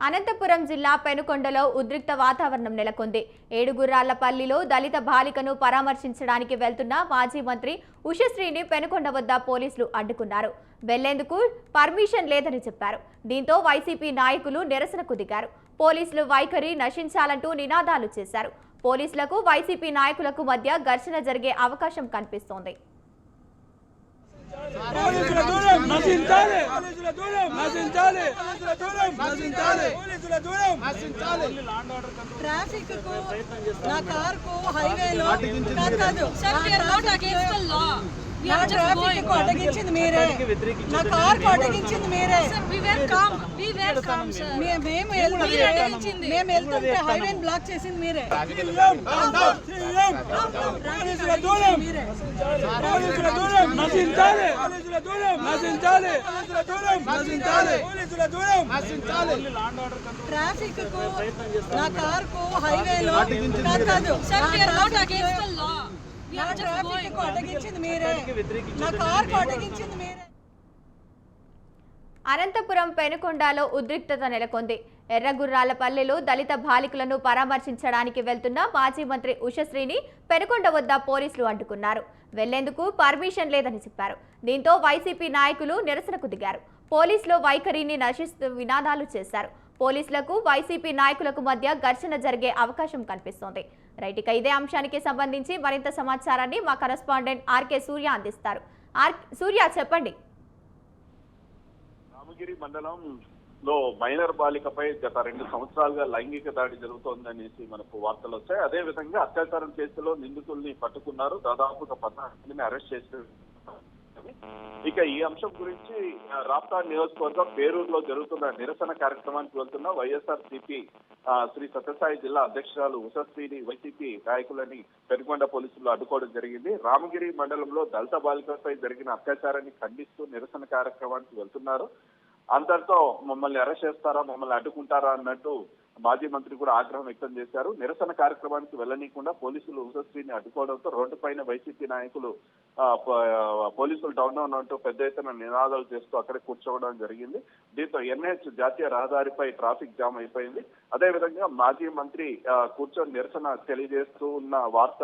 అనంతపురం జిల్లా పెనుకొండలో ఉద్రిక్త వాతావరణం నెలకొంది. ఏడుగుర్రాళ్లపల్లిలో దళిత బాలికను పరామర్శించడానికి వెళ్తున్న మాజీ మంత్రి ఉషశ్రీని పెనుకొండ వద్ద పోలీసులు అడ్డుకున్నారు. వెళ్లేందుకు పర్మిషన్ లేదని చెప్పారు. దీంతో వైసీపీ నాయకులు నిరసనకు దిగారు. పోలీసులు వైఖరి నశించాలంటూ నినాదాలు చేశారు. పోలీసులకు వైసీపీ నాయకులకు మధ్య ఘర్షణ జరిగే అవకాశం కనిపిస్తోంది. ట్రాఫిక్ కు నా కార్ కు హైవేలో కాదు ట్రాఫిక్ కు అడ్డగించింది మీరే, నా కార్ కు అడ్డగించింది మీరే. మేము వెళ్తుంటే హైవే బ్లాక్ చేసింది మీరే. ట్రాఫిక్ కు నా కార్ కు హైవేలో కాదు ట్రాఫిక్ కు అడ్డగించింది మీరే, నా కార్ కు అడ్డగించింది మీరే. అనంతపురం పెనుకొండలో ఉద్రిక్తత నెలకొంది. ఎర్రగుర్రాళ్లపల్లిలో దళిత బాలికలను పరామర్శించడానికి వెళ్తున్న మాజీ మంత్రి ఉషశ్రీని పెనుకొండ వద్ద పోలీసులు అడ్డుకున్నారు. వెళ్లేందుకు పర్మిషన్ లేదని చెప్పారు. దీంతో వైసీపీ నాయకులు నిరసనకు దిగారు. పోలీసులు వైఖరిని నశిస్తూ నినాదాలు చేశారు. పోలీసులకు వైసీపీ నాయకులకు మధ్య ఘర్షణ జరిగే అవకాశం కనిపిస్తోంది. రైట్, ఇక ఇదే అంశానికి సంబంధించి మరింత సమాచారాన్ని మా కరెస్పాండెంట్ ఆర్కే సూర్య అందిస్తారు. సూర్య, చెప్పండి. రామగిరి మండలంలో మైనర్ బాలికపై గత 2 సంవత్సరాలుగా లైంగిక దాడి జరుగుతోందనేసి మనకు వార్తలు వచ్చాయి. అదే విధంగా అత్యాచారం కేసులో నిందితుల్ని పట్టుకున్నారు. దాదాపుగా 14 మందిని అరెస్ట్ చేశారు. ఇక ఈ అంశం గురించి రాప్తాడ్ నియోజకవర్గం పేరూరులో జరుగుతున్న నిరసన కార్యక్రమానికి వెళ్తున్న వైఎస్ఆర్సీపీ శ్రీ సత్యసాయి జిల్లా అధ్యక్షురాలు ఉషశ్రీని వైసీపీ నాయకులని పెనుకొండ పోలీసులు అడ్డుకోవడం జరిగింది. రామగిరి మండలంలో దళిత బాలికలపై జరిగిన అత్యాచారాన్ని ఖండిస్తూ నిరసన కార్యక్రమానికి వెళ్తున్నారు. అందరితో మమ్మల్ని అరెస్ట్ చేస్తారా, మమ్మల్ని అడ్డుకుంటారా అన్నట్టు మాజీ మంత్రి కూడా ఆగ్రహం వ్యక్తం చేశారు. నిరసన కార్యక్రమానికి వెళ్లనీయకుండా పోలీసులు ఉషశ్రీని అడ్డుకోవడంతో రోడ్డు పైన వైసీపీ నాయకులు పోలీసులు డౌన్ అంటూ పెద్ద ఎత్తున నినాదాలు చేస్తూ అక్కడే కూర్చోవడం జరిగింది. దీంతో ఎన్హెచ్ జాతీయ రహదారిపై ట్రాఫిక్ జామ్ అయిపోయింది. అదేవిధంగా మాజీ మంత్రి కూర్చొని నిరసన తెలియజేస్తూ ఉన్న వార్త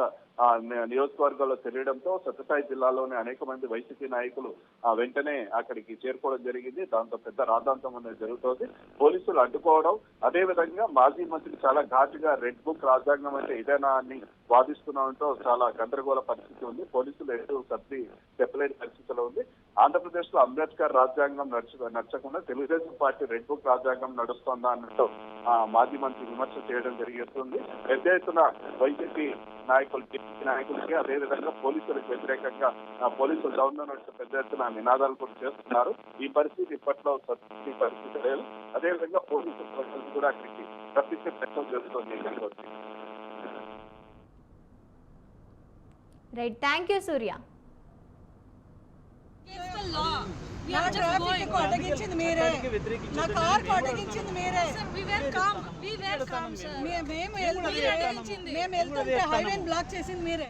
నియోజకవర్గాల్లో తెలియడంతో సత్యసాయి జిల్లాలోని అనేక మంది వైసీపీ నాయకులు వెంటనే అక్కడికి చేరుకోవడం జరిగింది. దాంతో పెద్ద రాద్ధాంతం అనేది జరుగుతోంది. పోలీసులు అడ్డుకోవడం, అదేవిధంగా మాజీ మంత్రి చాలా ఘాటుగా రెడ్ బుక్ రాజ్యాంగం అంటే ఇదేనా అని వాదిస్తున్నాడంతో చాలా గందరగోళ పరిస్థితి ఉంది. పోలీసులు ఎటు సర్ది చెప్పలేని పరిస్థితిలో ఉంది. ఆంధ్రప్రదేశ్ లో అంబేద్కర్ రాజ్యాంగం నచ్చకుండా తెలుగుదేశం పార్టీ రెడ్ బుక్ రాజ్యాంగం నడుస్తోందా అన్నట్టు మాజీ మంత్రి విమర్శ చేయడం జరుగుతుంది. పెద్ద ఎత్తున వైసీపీ నాయకులకి అదేవిధంగా పోలీసులకు వ్యతిరేకంగా పోలీసులు డౌన్ అన్నట్టు పెద్ద ఎత్తున నినాదాలు కూడా చేస్తున్నారు. ఈ పరిస్థితి ఇప్పట్లో పరిస్థితి లేదు. అదేవిధంగా పోలీసుల ప్రజలు కూడా అక్కడికి తప్పించే ప్రయత్నం జరుగుతుంది. Right, thank you Surya. Traffic కు అడ్డగించింది మీరే, నా కార్ కు అడ్డగించింది మీరే. మేము వెళ్తుంటే హైవే బ్లాక్ చేసింది మీరే.